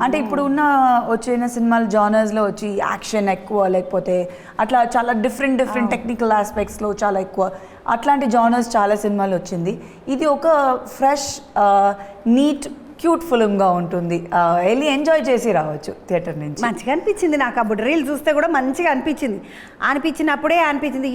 అంటే ఇప్పుడు ఉన్న వచ్చిన సినిమాలు జానర్స్లో వచ్చి యాక్షన్ ఎక్కువ, లేకపోతే అట్లా చాలా డిఫరెంట్ టెక్నికల్ ఆస్పెక్ట్స్లో చాలా ఎక్కువ అట్లాంటి జానర్స్ చాలా సినిమాలు వచ్చింది. ఇది ఒక ఫ్రెష్ నీట్ క్యూట్ ఫిల్మ్గా ఉంటుంది, వెళ్ళి ఎంజాయ్ చేసి రావచ్చు థియేటర్ నుంచి. మంచిగా అనిపించింది నాకు. అప్పుడు రీల్ చూస్తే కూడా మంచిగా అనిపించినప్పుడే అనిపించింది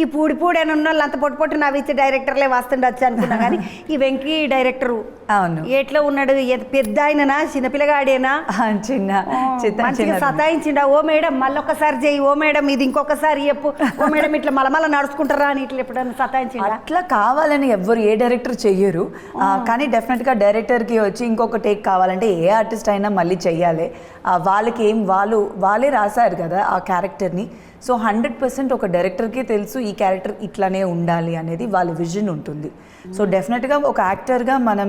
ఈ పూడి అని ఉన్న వాళ్ళు అంత పొట్టు నవ్విచ్చే డైరెక్టర్లే వస్తుండొచ్చు అనుకున్నా. కానీ ఈ వెంకీ డైరెక్టరు అవును ఎట్లా ఉన్నాడు, పెద్ద ఆయననా చిన్నపిల్లగాడేనా, మంచిగా సతాయించిండా. ఓ మేడం మళ్ళొకసారి చెయ్యి, ఓ మేడం ఇది ఇంకొకసారి చెప్పు, ఓ మేడం ఇట్లా మళ్ళీ నడుచుకుంటారా అని ఇట్లా ఎప్పుడైనా సతాయించిండా? అట్లా కావాలని ఎవ్వరు ఏ డైరెక్టర్ చెయ్యరు, కానీ డెఫినెట్గా డైరెక్టర్కి వచ్చి ఇంకొక టేక్ కావాలంటే ఏ ఆర్టిస్ట్ అయినా మళ్ళీ చెయ్యాలి. వాళ్ళకి వాళ్ళే రాశారు కదా ఆ క్యారెక్టర్ని. సో 100% ఒక డైరెక్టర్కి తెలుసు ఈ క్యారెక్టర్ ఇట్లానే ఉండాలి అనేది వాళ్ళ విజన్ ఉంటుంది. సో డెఫినెట్గా ఒక యాక్టర్గా మనం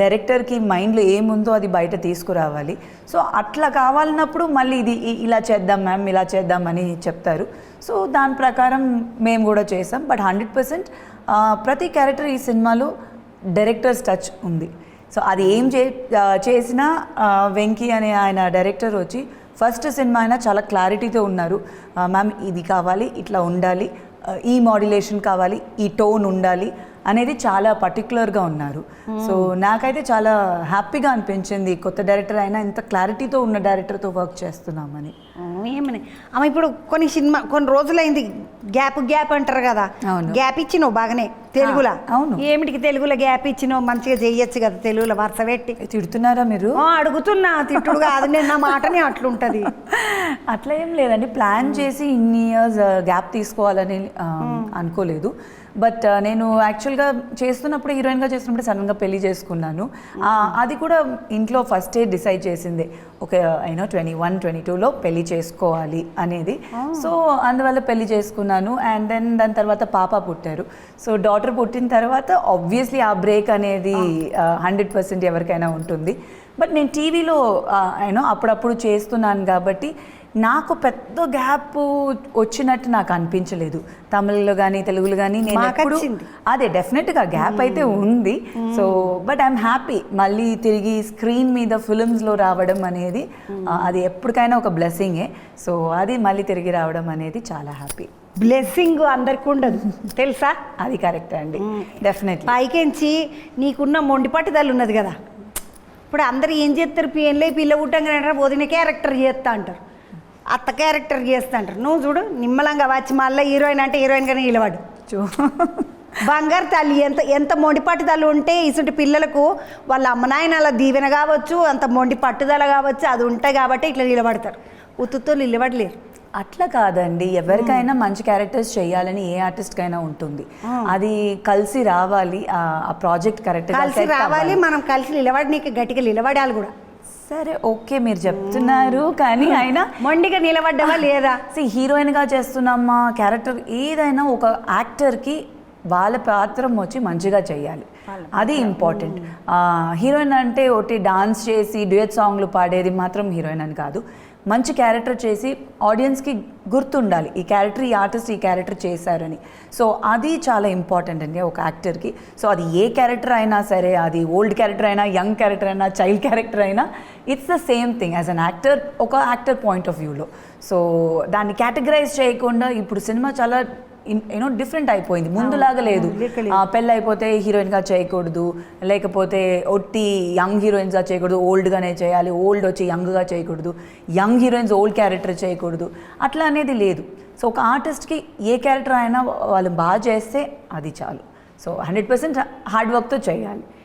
డైరెక్టర్కి మైండ్లో ఏముందో అది బయట తీసుకురావాలి. సో అట్లా కావాలన్నప్పుడు మళ్ళీ ఇది ఇలా చేద్దాం మ్యామ్, ఇలా చేద్దాం అని చెప్తారు. సో దాని ప్రకారం మేము కూడా చేసాం. బట్ 100% ప్రతి క్యారెక్టర్ ఈ సినిమాలో డైరెక్టర్స్ టచ్ ఉంది. సో అది ఏం చేసినా వెంకీ అనే ఆయన డైరెక్టర్ వచ్చి ఫస్ట్ సినిమా అయినా చాలా క్లారిటీతో ఉన్నారు. మ్యామ్ ఇది కావాలి, ఇట్లా ఉండాలి, ఈ మాడ్యులేషన్ కావాలి, ఈ టోన్ ఉండాలి అనేది చాలా పర్టికులర్గా ఉన్నారు. సో నాకైతే చాలా హ్యాపీగా అనిపించింది కొత్త డైరెక్టర్ అయినా ఇంత క్లారిటీతో ఉన్న డైరెక్టర్తో వర్క్ చేస్తున్నామని. ఏమని ఆమె ఇప్పుడు కొన్ని రోజులైంది గ్యాప్ అంటారు కదా, గ్యాప్ ఇచ్చినావు బాగానే తెలుగులో. అవును, ఏమిటికి తెలుగులో గ్యాప్ ఇచ్చినావు, మంచిగా చెయ్యొచ్చు కదా తెలుగులో వరుస పెట్టి. తిడుతున్నారా మీరు? అడుగుతున్నా, తిట్టుడు కాదు, నేను నా మాటనే అట్లుంటుంది. అట్లా ఏం లేదండి, ప్లాన్ చేసి ఇన్ని ఇయర్స్ గ్యాప్ తీసుకోవాలని అనుకోలేదు. బట్ నేను యాక్చువల్గా చేస్తున్నప్పుడు హీరోయిన్గా చేస్తున్నప్పుడు సడన్గా పెళ్లి చేసుకున్నాను. అది కూడా ఇంట్లో ఫస్టే డిసైడ్ చేసిందే, ఒక 21-22లో పెళ్లి చేసుకోవాలి అనేది. సో అందువల్ల పెళ్లి చేసుకున్నాను. అండ్ దాని తర్వాత పాప పుట్టారు. సో డాటర్ పుట్టిన తర్వాత ఆబ్వియస్లీ ఆ బ్రేక్ అనేది 100% ఎవరికైనా ఉంటుంది. బట్ నేను టీవీలో అప్పుడప్పుడు చేస్తున్నాను కాబట్టి నాకు పెద్ద గ్యాప్ వచ్చినట్టు నాకు అనిపించలేదు. తమిళ్లో కానీ తెలుగులో కానీ నేను ఎప్పుడు అదే డెఫినెట్గా గ్యాప్ అయితే ఉంది. సో బట్ ఐఎమ్ హ్యాపీ మళ్ళీ తిరిగి స్క్రీన్ మీద ఫిల్మ్స్లో రావడం అనేది అది ఎప్పటికైనా ఒక బ్లెస్సింగే. సో అది మళ్ళీ తిరిగి రావడం అనేది చాలా హ్యాపీ. బ్లెస్సింగ్ అందరికి ఉండదు తెలుసా, అది కరెక్ట్ అండి. డెఫినెట్లీ పైకెంచి నీకున్న మొండి పట్టుదల ఉన్నది కదా. ఇప్పుడు అందరు ఏం చేస్తారు, పిల్ల పుట్టంగానే వదిన క్యారెక్టర్ చేస్తా అంటారు, అత్త క్యారెక్టర్ చేస్తా అంటారు. నువ్వు చూడు నిమ్మలంగా వచ్చి మళ్ళీ హీరోయిన్ అంటే హీరోయిన్గానే నిలబడు. బంగారు తల్లి ఎంత మొండి పట్టుదల ఉంటే ఇసుంటి పిల్లలకు వాళ్ళ అమ్మ నాయనల దీవెన కావచ్చు, అంత మొండి పట్టుదల కావచ్చు, అది ఉంటాయి కాబట్టి ఇట్లా నిలబడతారు. ఉత్తుతో నిలబడలేరు. అట్లా కాదండి, ఎవరికైనా మంచి క్యారెక్టర్స్ చేయాలని ఏ ఆర్టిస్ట్కైనా ఉంటుంది. అది కలిసి రావాలి, ఆ ప్రాజెక్ట్ కరెక్ట్ కలిసి రావాలి, మనం కలిసి నిలబడి గట్టిగా నిలబడాలి కూడా. సరే ఓకే మీరు చెప్తున్నారు, కానీ అయినా మొండిగా నిలబడ్డావా లేదా? హీరోయిన్గా చేస్తున్నామా, క్యారెక్టర్ ఏదైనా ఒక యాక్టర్కి వాళ్ళ పాత్రం వచ్చి మంచిగా చేయాలి, అది ఇంపార్టెంట్. హీరోయిన్ అంటే ఒకటి డాన్స్ చేసి డ్యూయట్ సాంగ్లు పాడేది మాత్రం హీరోయిన్ అని కాదు. మంచి క్యారెక్టర్ చేసి ఆడియన్స్కి గుర్తుండాలి ఈ క్యారెక్టర్, ఈ ఆర్టిస్ట్ ఈ క్యారెక్టర్ చేశారని. సో అది చాలా ఇంపార్టెంట్ అండి ఒక యాక్టర్కి. సో అది ఏ క్యారెక్టర్ అయినా సరే, అది ఓల్డ్ క్యారెక్టర్ అయినా, యంగ్ క్యారెక్టర్ అయినా, చైల్డ్ క్యారెక్టర్ అయినా, it's the same thing as an actor, ఒక యాక్టర్ పాయింట్ ఆఫ్ వ్యూలో. సో దాన్ని కేటగరైజ్ చేయకుండా ఇప్పుడు సినిమా చాలా డిఫరెంట్ అయిపోయింది, ముందులాగా లేదు. పెళ్ళి అయిపోతే హీరోయిన్గా చేయకూడదు, లేకపోతే ఒట్టి యంగ్ హీరోయిన్స్గా చేయకూడదు, ఓల్డ్గానే చేయాలి, ఓల్డ్ వచ్చి యంగ్గా చేయకూడదు, యంగ్ హీరోయిన్స్ ఓల్డ్ క్యారెక్టర్ చేయకూడదు, అట్లా అనేది లేదు. సో ఒక ఆర్టిస్ట్కి ఏ క్యారెక్టర్ అయినా వాళ్ళు బాగా చేస్తే అది చాలు. సో 100% హార్డ్ వర్క్తో చేయాలి.